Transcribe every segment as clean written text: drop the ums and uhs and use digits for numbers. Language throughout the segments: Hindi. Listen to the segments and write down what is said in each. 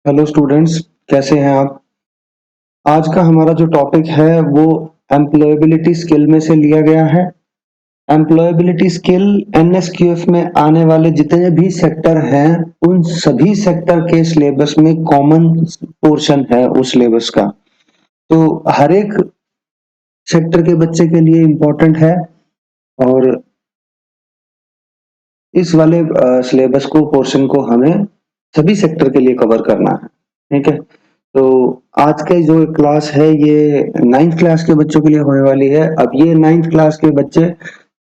हेलो स्टूडेंट्स, कैसे हैं आप। आज का हमारा जो टॉपिक है वो एम्प्लॉयबिलिटी स्किल में से लिया गया है। एम्प्लॉयबिलिटी स्किल एनएसक्यूएफ में आने वाले जितने भी सेक्टर हैं उन सभी सेक्टर के सिलेबस में कॉमन पोर्शन है उस सिलेबस का। तो हर एक सेक्टर के बच्चे के लिए इम्पोर्टेंट है और इस वाले सिलेबस को पोर्शन को हमें सभी सेक्टर के लिए कवर करना है। ठीक है, तो आज के जो क्लास है ये 9th क्लास के बच्चों के लिए होने वाली है। अब ये 9th क्लास के बच्चे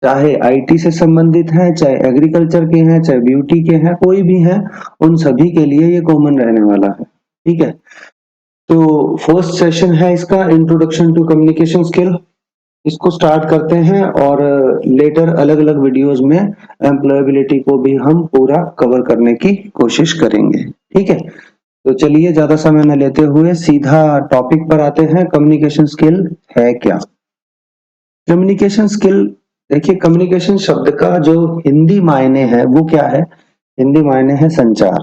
चाहे आईटी से संबंधित हैं, चाहे एग्रीकल्चर के हैं, चाहे ब्यूटी के हैं, कोई भी हैं, उन सभी के लिए ये कॉमन रहने वाला है। ठीक है, तो फर्स्ट सेशन है इसका इंट्रोडक्शन टू कम्युनिकेशन स्किल। इसको स्टार्ट करते हैं और लेटर अलग अलग वीडियोस में एम्प्लॉयबिलिटी को भी हम पूरा कवर करने की कोशिश करेंगे। ठीक है, तो चलिए ज्यादा समय न लेते हुए सीधा टॉपिक पर आते हैं। कम्युनिकेशन स्किल है क्या। कम्युनिकेशन स्किल, देखिए कम्युनिकेशन शब्द का जो हिंदी मायने है वो क्या है। हिंदी मायने है संचार।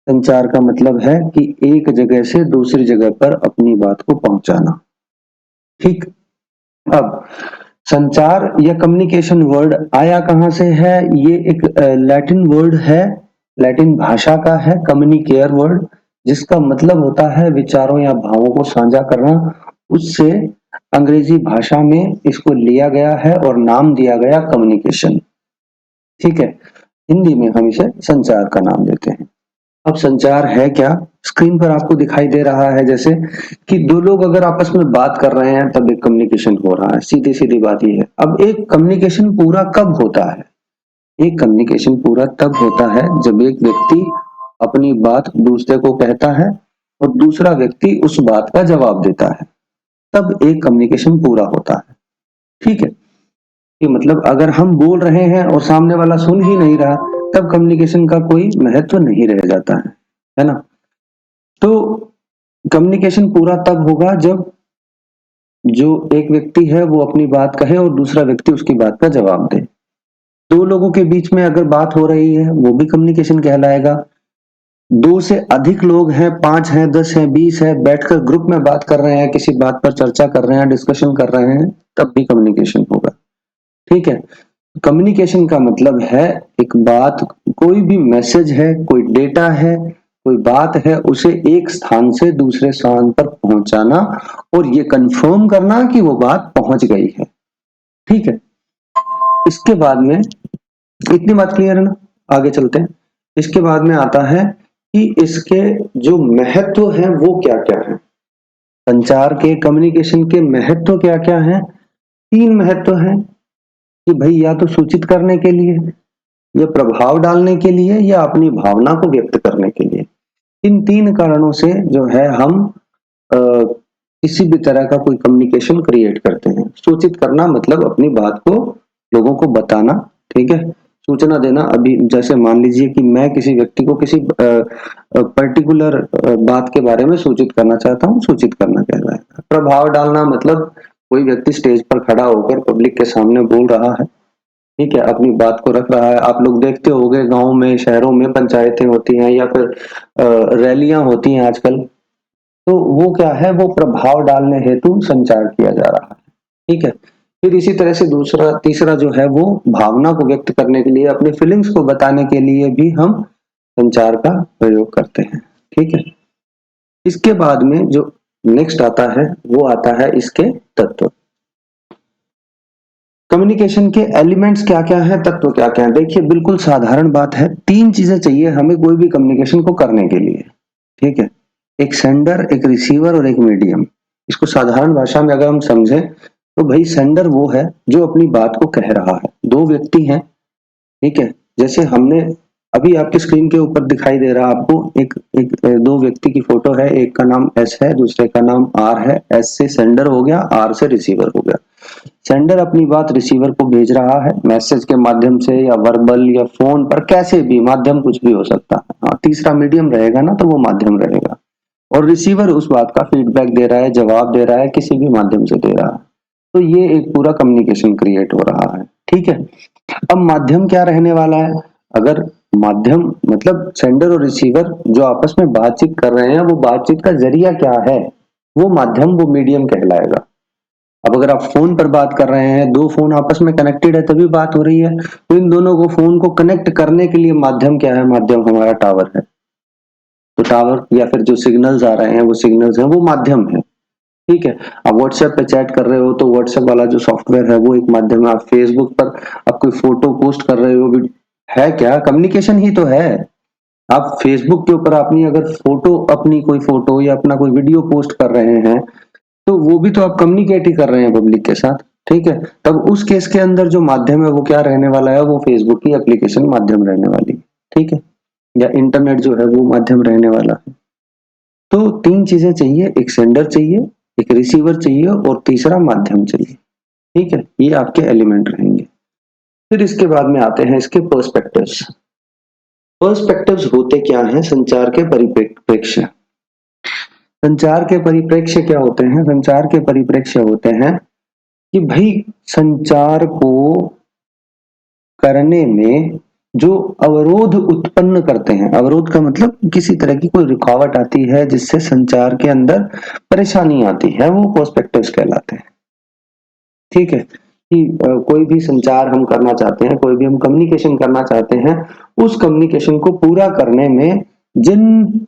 संचार का मतलब है कि एक जगह से दूसरी जगह पर अपनी बात को पहुंचाना। ठीक, अब संचार या कम्युनिकेशन वर्ड आया कहां से है। ये एक लैटिन वर्ड है, लैटिन भाषा का है कम्युनिकेयर वर्ड, जिसका मतलब होता है विचारों या भावों को साझा करना। उससे अंग्रेजी भाषा में इसको लिया गया है और नाम दिया गया कम्युनिकेशन। ठीक है, हिंदी में हम इसे संचार का नाम देते हैं। अब संचार है क्या, स्क्रीन पर आपको दिखाई दे रहा है जैसे कि दो लोग अगर आपस में बात कर रहे हैं तब एक कम्युनिकेशन हो रहा है। सीधी सीधी बात ये है। अब एक कम्युनिकेशन पूरा कब होता है। एक कम्युनिकेशन पूरा तब होता है जब एक व्यक्ति अपनी बात दूसरे को कहता है और दूसरा व्यक्ति उस बात का जवाब देता है, तब एक कम्युनिकेशन पूरा होता है। ठीक है, कि मतलब अगर हम बोल रहे हैं और सामने वाला सुन ही नहीं रहा तब कम्युनिकेशन का कोई महत्व नहीं रह जाता है ना। तो कम्युनिकेशन पूरा तब होगा जब जो एक व्यक्ति है वो अपनी बात कहे और दूसरा व्यक्ति उसकी बात का जवाब दे। दो लोगों के बीच में अगर बात हो रही है वो भी कम्युनिकेशन कहलाएगा। दो से अधिक लोग हैं, 5 हैं, 10 हैं, 20 है, बैठकर ग्रुप में बात कर रहे हैं, किसी बात पर चर्चा कर रहे हैं, डिस्कशन कर रहे हैं, तब भी कम्युनिकेशन होगा। ठीक है, कम्युनिकेशन का मतलब है एक बात, कोई भी मैसेज है, कोई डेटा है, कोई बात है, उसे एक स्थान से दूसरे स्थान पर पहुंचाना और ये कंफर्म करना कि वो बात पहुंच गई है। ठीक है, इसके बाद में इतनी बात क्लियर है ना। आगे चलते हैं। इसके बाद में आता है कि इसके जो महत्व है वो क्या क्या है। संचार के, कम्युनिकेशन के महत्व क्या क्या है। 3 महत्व है कि भाई या तो सूचित करने के लिए, या प्रभाव डालने के लिए, या अपनी भावना को व्यक्त करने के लिए। इन 3 कारणों से जो है हम किसी भी तरह का कोई कम्युनिकेशन क्रिएट करते हैं। सूचित करना मतलब अपनी बात को लोगों को बताना। ठीक है, सूचना देना। अभी जैसे मान लीजिए कि मैं किसी व्यक्ति को किसी पर्टिकुलर बात के बारे में सूचित करना चाहता हूँ, सूचित करना कहलाएगा। प्रभाव डालना मतलब कोई व्यक्ति स्टेज पर खड़ा होकर पब्लिक के सामने बोल रहा है, ठीक है, अपनी बात को रख रहा है। आप लोग देखते होंगे गांव में, शहरों में पंचायतें होती हैं या फिर रैलियां होती हैं आजकल, तो वो क्या है, वो प्रभाव डालने हेतु संचार किया जा रहा है। ठीक है, फिर इसी तरह से दूसरा तीसरा जो है वो भावना को व्यक्त करने के लिए, अपने फीलिंग्स को बताने के लिए भी हम संचार का प्रयोग करते हैं। ठीक है, इसके बाद में जो नेक्स्ट आता है वो आता है इसके तत्व। कम्युनिकेशन के एलिमेंट्स क्या क्या है, तत्व क्या क्या है। देखिए बिल्कुल साधारण बात है, 3 चीजें चाहिए हमें कोई भी कम्युनिकेशन को करने के लिए। ठीक है, एक सेंडर, एक रिसीवर और एक मीडियम। इसको साधारण भाषा में अगर हम समझें तो भाई सेंडर वो है जो अपनी बात को कह रहा है। 2 व्यक्ति हैं, ठीक है, जैसे हमने अभी आपके स्क्रीन के ऊपर दिखाई दे रहा आपको एक 2 व्यक्ति की फोटो है। एक का नाम एस है, दूसरे का नाम आर है। एस से सेंडर हो गया, आर से रिसीवर हो गया। सेंडर अपनी बात रिसीवर को भेज रहा है मैसेज के माध्यम से, या वर्बल, या फोन पर, कैसे भी माध्यम कुछ भी हो सकता है। हाँ, तीसरा मीडियम रहेगा ना तो वो माध्यम रहेगा। और रिसीवर उस बात का फीडबैक दे रहा है, जवाब दे रहा है, किसी भी माध्यम से दे रहा है। तो ये एक पूरा कम्युनिकेशन क्रिएट हो रहा है। ठीक है, अब माध्यम क्या रहने वाला है। अगर माध्यम मतलब सेंडर और रिसीवर जो आपस में बातचीत कर रहे हैं, वो बातचीत का जरिया क्या है, वो माध्यम, वो मीडियम कहलाएगा। अब अगर आप फोन पर बात कर रहे हैं, दो फोन आपस में कनेक्टेड है तभी बात हो रही है, तो इन दोनों को फोन को कनेक्ट करने के लिए माध्यम क्या है, माध्यम हमारा टावर है। तो टावर या फिर जो सिग्नल्स आ रहे हैं वो सिग्नल्स हैं, वो माध्यम है। ठीक है, आप व्हाट्सएप पे चैट कर रहे हो तो व्हाट्सएप वाला जो सॉफ्टवेयर है वो एक माध्यम है। आप फेसबुक पर आप कोई फोटो पोस्ट कर रहे हो भी, है क्या, कम्युनिकेशन ही तो है। आप फेसबुक के ऊपर अपनी अगर फोटो, अपनी कोई फोटो या अपना कोई वीडियो पोस्ट कर रहे हैं, तो वो भी तो आप कम्युनिकेट ही कर रहे हैं पब्लिक के साथ। ठीक है, तब उस केस के अंदर जो माध्यम है वो क्या रहने वाला है, वो फेसबुक की एप्लीकेशन माध्यम रहने वाली है। ठीक है, या इंटरनेट जो है वो माध्यम रहने वाला है। तो तीन चीजें चाहिए, एक सेंडर चाहिए, एक रिसीवर चाहिए और तीसरा माध्यम चाहिए। ठीक है, ये आपके एलिमेंट रहेंगे। फिर इसके बाद में आते हैं इसके पर्सपेक्टिव्स। पर्सपेक्टिव्स होते क्या हैं, संचार के परिप्रेक्ष्य। संचार के परिप्रेक्ष्य क्या होते हैं, संचार के परिप्रेक्ष्य होते हैं कि भाई संचार को करने में जो अवरोध उत्पन्न करते हैं, अवरोध का मतलब किसी तरह की कोई रुकावट आती है जिससे संचार के अंदर परेशानी आती है, वो पर्सपेक्टिव्स कहलाते हैं। ठीक है, कि कोई भी संचार हम करना चाहते हैं, कोई भी हम कम्युनिकेशन करना चाहते हैं, उस कम्युनिकेशन को पूरा करने में जिन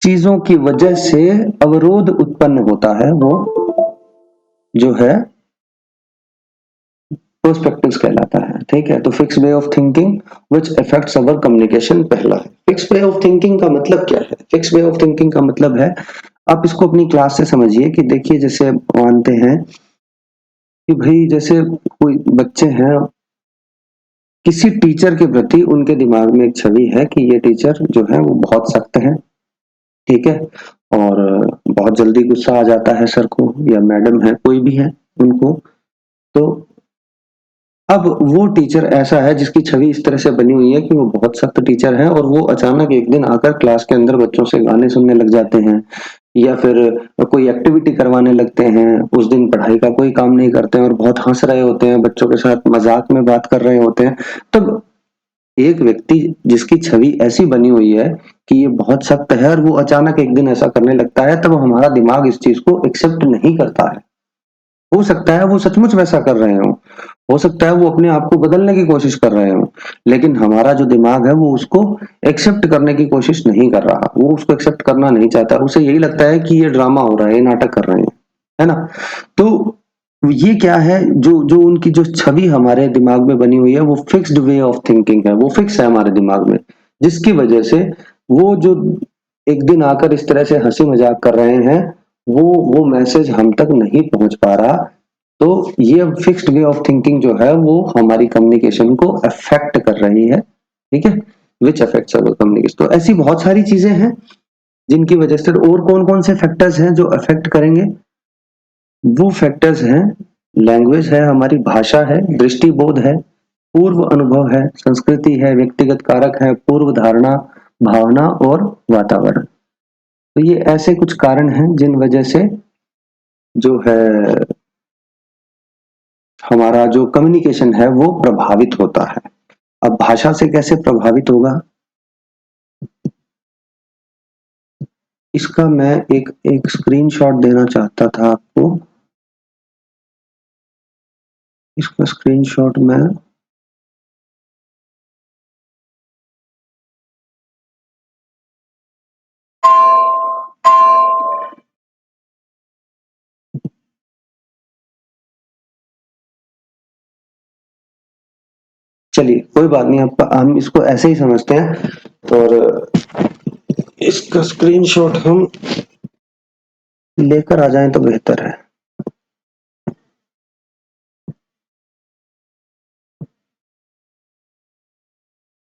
चीजों की वजह से अवरोध उत्पन्न होता है, वो जो है पर्सपेक्टिव्स कहलाता है। ठीक है, तो fix way of thinking which affects our communication पहला है। फिक्स वे ऑफ थिंकिंग का मतलब क्या है, फिक्स वे ऑफ थिंकिंग का मतलब है, आप इसको अपनी क्लास से समझिए कि देखिए जैसे मानते हैं कि भाई जैसे कोई बच्चे हैं, किसी टीचर के प्रति उनके दिमाग में एक छवि है कि ये टीचर जो है वो बहुत सख्त है। ठीक है, और बहुत जल्दी गुस्सा आ जाता है सर को, या मैडम है, कोई भी है उनको। तो अब वो टीचर ऐसा है जिसकी छवि इस तरह से बनी हुई है कि वो बहुत सख्त टीचर है, और वो अचानक एक दिन आकर क्लास के अंदर बच्चों से गाने सुनने लग जाते हैं, या फिर कोई एक्टिविटी करवाने लगते हैं। उस दिन पढ़ाई का कोई काम नहीं करते हैं और बहुत हंस रहे होते हैं, बच्चों के साथ मजाक में बात कर रहे होते हैं। तब एक व्यक्ति जिसकी छवि ऐसी बनी हुई है कि ये बहुत सख्त है, और वो अचानक एक दिन ऐसा करने लगता है, तब हमारा दिमाग इस चीज को एक्सेप्ट नहीं करता है। हो सकता है वो सचमुच वैसा कर रहे हो सकता है वो अपने आप को बदलने की कोशिश कर रहे हो, लेकिन हमारा जो दिमाग है वो उसको एक्सेप्ट करने की कोशिश नहीं कर रहा, वो उसको एक्सेप्ट करना नहीं चाहता, उसे यही लगता है कि ये ड्रामा हो रहा है, ये नाटक कर रहे हैं, है ना। तो ये क्या है, जो जो उनकी जो छवि हमारे दिमाग में बनी हुई है, वो फिक्स्ड वे ऑफ थिंकिंग है, वो फिक्स है हमारे दिमाग में, जिसकी वजह से वो जो एक दिन आकर इस तरह से हंसी मजाक कर रहे हैं, वो मैसेज हम तक नहीं पहुंच पा रहा। तो ये फिक्स्ड वे ऑफ थिंकिंग जो है वो हमारी कम्युनिकेशन को अफेक्ट कर रही है। ठीक है, विच अफेक्ट्स अवर कम्युनिकेशन। तो ऐसी बहुत सारी चीजें हैं जिनकी वजह से, और कौन कौन से फैक्टर्स हैं जो अफेक्ट करेंगे, वो फैक्टर्स हैं, लैंग्वेज है, हमारी भाषा है, दृष्टिबोध है, पूर्व अनुभव है, संस्कृति है, व्यक्तिगत कारक है, पूर्व धारणा, भावना और वातावरण। तो ये ऐसे कुछ कारण हैं जिन वजह से जो है हमारा जो कम्युनिकेशन है वो प्रभावित होता है। अब भाषा से कैसे प्रभावित होगा, इसका मैं एक एक स्क्रीनशॉट देना चाहता था आपको। इसका स्क्रीनशॉट मैं चलिए कोई बात नहीं, हम इसको ऐसे ही समझते हैं, और इसका स्क्रीनशॉट हम लेकर आ जाएं तो बेहतर है।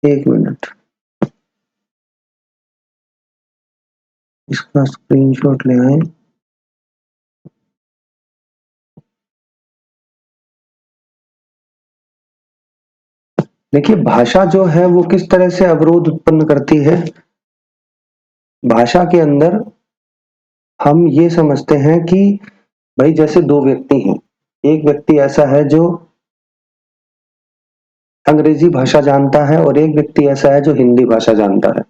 एक मिनट, इसका स्क्रीनशॉट ले आए। देखिए भाषा जो है वो किस तरह से अवरोध उत्पन्न करती है। भाषा के अंदर हम ये समझते हैं कि भाई जैसे दो व्यक्ति हैं, एक व्यक्ति ऐसा है जो अंग्रेजी भाषा जानता है और एक व्यक्ति ऐसा है जो हिंदी भाषा जानता है।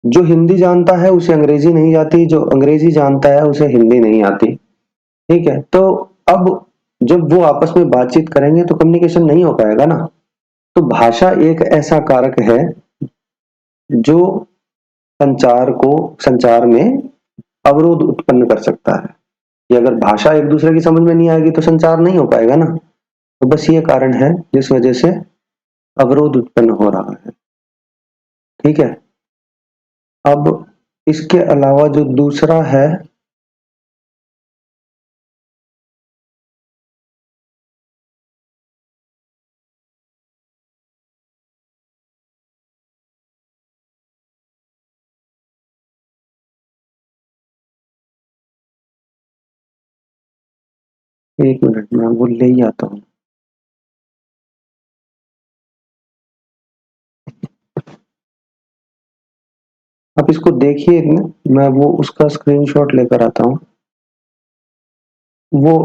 जो हिंदी जानता है उसे अंग्रेजी नहीं आती, जो अंग्रेजी जानता है उसे हिंदी नहीं आती। ठीक है, तो अब जब वो आपस में बातचीत करेंगे तो कम्युनिकेशन नहीं हो पाएगा ना। तो भाषा एक ऐसा कारक है जो संचार में अवरोध उत्पन्न कर सकता है कि अगर भाषा एक दूसरे की समझ में नहीं आएगी तो संचार नहीं हो पाएगा ना। तो बस ये कारण है जिस वजह से अवरोध उत्पन्न हो रहा है। ठीक है, अब इसके अलावा जो दूसरा है, एक मिनट मैं वो ले ही आता हूँ। आप इसको देखिए, मैं वो उसका स्क्रीनशॉट लेकर आता हूँ, वो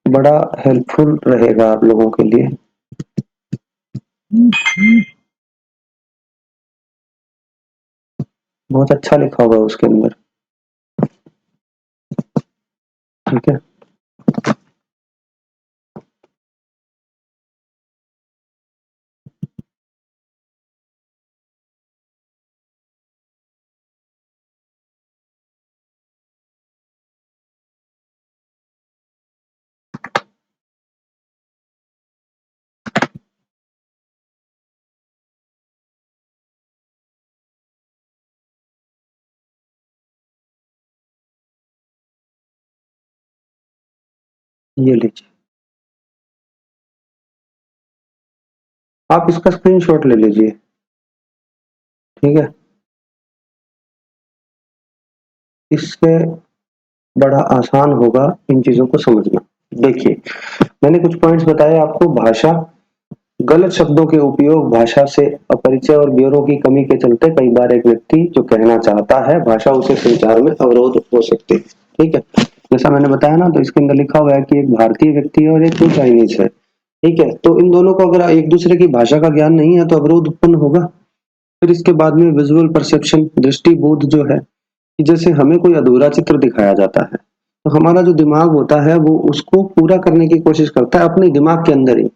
बड़ा हेल्पफुल रहेगा आप लोगों के लिए। बहुत अच्छा लिखा हुआ है उसके अंदर। ठीक है, ये लीजिए, आप इसका स्क्रीनशॉट ले लीजिए। ठीक है, इससे बड़ा आसान होगा इन चीजों को समझना। देखिए, मैंने कुछ पॉइंट्स बताए आपको। भाषा, गलत शब्दों के उपयोग, भाषा से अपरिचय और ब्योरों की कमी के चलते कई बार एक व्यक्ति जो कहना चाहता है भाषा उसे संचार में अवरोध हो सकते हैं। ठीक है, जैसा मैंने बताया ना, तो इसके अंदर लिखा हुआ है कि एक भारतीय व्यक्ति है और एक चाइनीज है। ठीक है, तो इन दोनों को अगर एक दूसरे की भाषा का ज्ञान नहीं है तो अवरोध उत्पन्न होगा। फिर इसके बाद में विजुअल परसेप्शन, दृष्टिबोध जो है, कि जैसे हमें कोई अधूरा चित्र दिखाया जाता है तो हमारा जो दिमाग होता है वो उसको पूरा करने की कोशिश करता है अपने दिमाग के अंदर ही।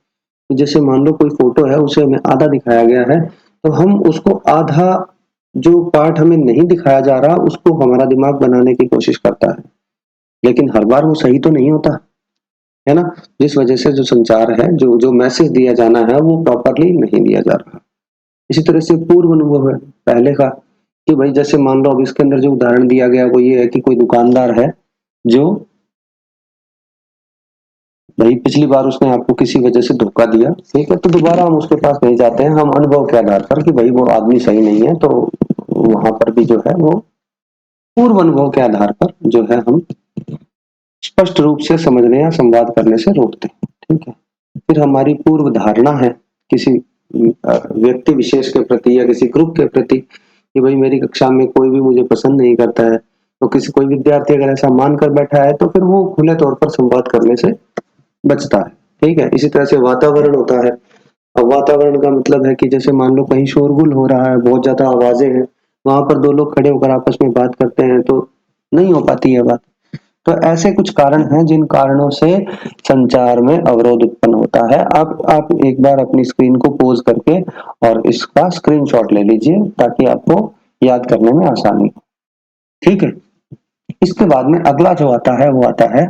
जैसे मान लो कोई फोटो है, उसे हमें आधा दिखाया गया है, तो हम उसको आधा, जो पार्ट हमें नहीं दिखाया जा रहा, उसको हमारा दिमाग बनाने की कोशिश करता है, लेकिन हर बार वो सही तो नहीं होता है ना। जिस वजह से जो संचार है, जो जो मैसेज दिया जाना है वो प्रॉपरली नहीं दिया जा रहा। इसी तरह से पूर्व अनुभव है पहले का, कि भाई जैसे मान लो अब इसके अंदर जो उदाहरण दिया गया वो ये है कि कोई दुकानदार है जो, भाई पिछली बार उसने आपको किसी वजह से धोखा दिया, ठीक है, तो दोबारा हम उसके पास नहीं जाते हैं, हम अनुभव के आधार पर कि भाई वो आदमी सही नहीं है, तो वहां पर भी जो है वो पूर्व अनुभव के आधार पर जो है हम स्पष्ट रूप से समझने या संवाद करने से रोकते हैं। ठीक है, फिर हमारी पूर्व धारणा है किसी व्यक्ति विशेष के प्रति या किसी ग्रुप के प्रति कि भाई मेरी कक्षा में कोई भी मुझे पसंद नहीं करता है, तो किसी कोई विद्यार्थी अगर ऐसा मानकर बैठा है तो फिर वो खुले तौर पर संवाद करने से बचता है। ठीक है, इसी तरह से वातावरण होता है। अब वातावरण का मतलब है कि जैसे मान लो कहीं शोरगुल हो रहा है, बहुत ज्यादा आवाजें हैं, वहां पर दो लोग खड़े होकर आपस में बात करते हैं तो नहीं हो पाती है बात। तो ऐसे कुछ कारण हैं जिन कारणों से संचार में अवरोध उत्पन्न होता है। आप एक बार अपनी स्क्रीन को पॉज करके और इसका स्क्रीनशॉट ले लीजिए ताकि आपको याद करने में आसानी हो। ठीक है, इसके बाद में अगला जो आता है वो आता है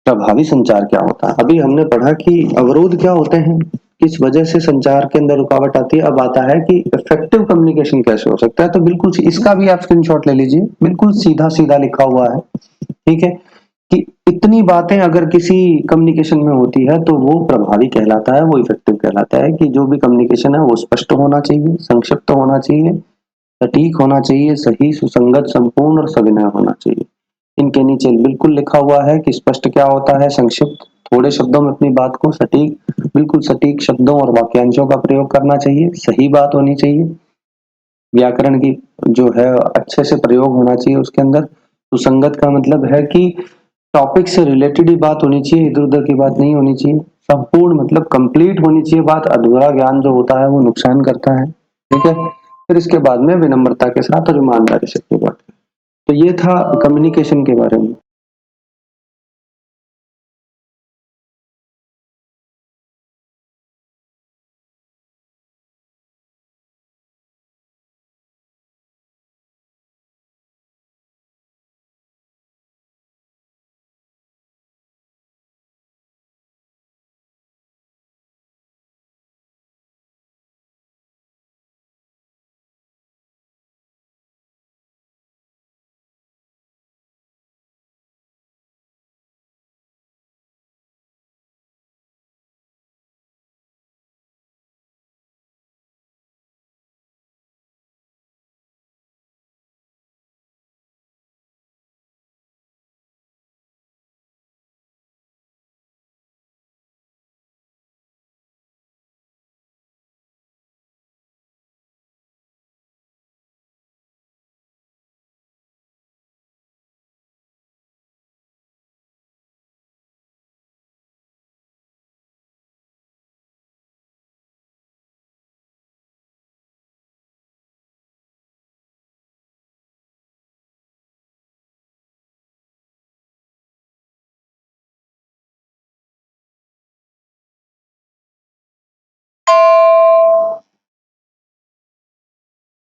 प्रभावी संचार क्या होता है। अभी हमने पढ़ा कि अवरोध क्या होते हैं, किस वजह से संचार के अंदर रुकावट आती है। अब आता है कि इफेक्टिव कम्युनिकेशन कैसे हो सकता है। तो बिल्कुल इसका भी आप स्क्रीनशॉट ले लीजिए, बिल्कुल सीधा सीधा लिखा हुआ है। ठीक है, कि इतनी बातें अगर किसी कम्युनिकेशन में होती है तो वो प्रभावी कहलाता है, वो इफेक्टिव कहलाता है। कि जो भी कम्युनिकेशन है वो स्पष्ट होना चाहिए, संक्षिप्त होना चाहिए, सटीक होना चाहिए, सही, सुसंगत, संपूर्ण और सविनय होना चाहिए। इनके नीचे बिल्कुल लिखा हुआ है कि स्पष्ट क्या होता है, संक्षिप्त, थोड़े शब्दों में अपनी बात को, सटीक, बिल्कुल सटीक शब्दों और वाक्यांशों का प्रयोग करना चाहिए, सही बात होनी चाहिए, व्याकरण की जो है अच्छे से प्रयोग होना चाहिए उसके अंदर। सुसंगत का मतलब है कि टॉपिक से रिलेटेड ही बात होनी चाहिए, इधर उधर की बात नहीं होनी चाहिए। संपूर्ण मतलब कंप्लीट होनी चाहिए बात, अधूरा ज्ञान जो होता है वो नुकसान करता है, ठीक है। फिर इसके बाद में विनम्रता के साथ और ईमानदारी से बात। तो ये था कम्युनिकेशन के बारे में।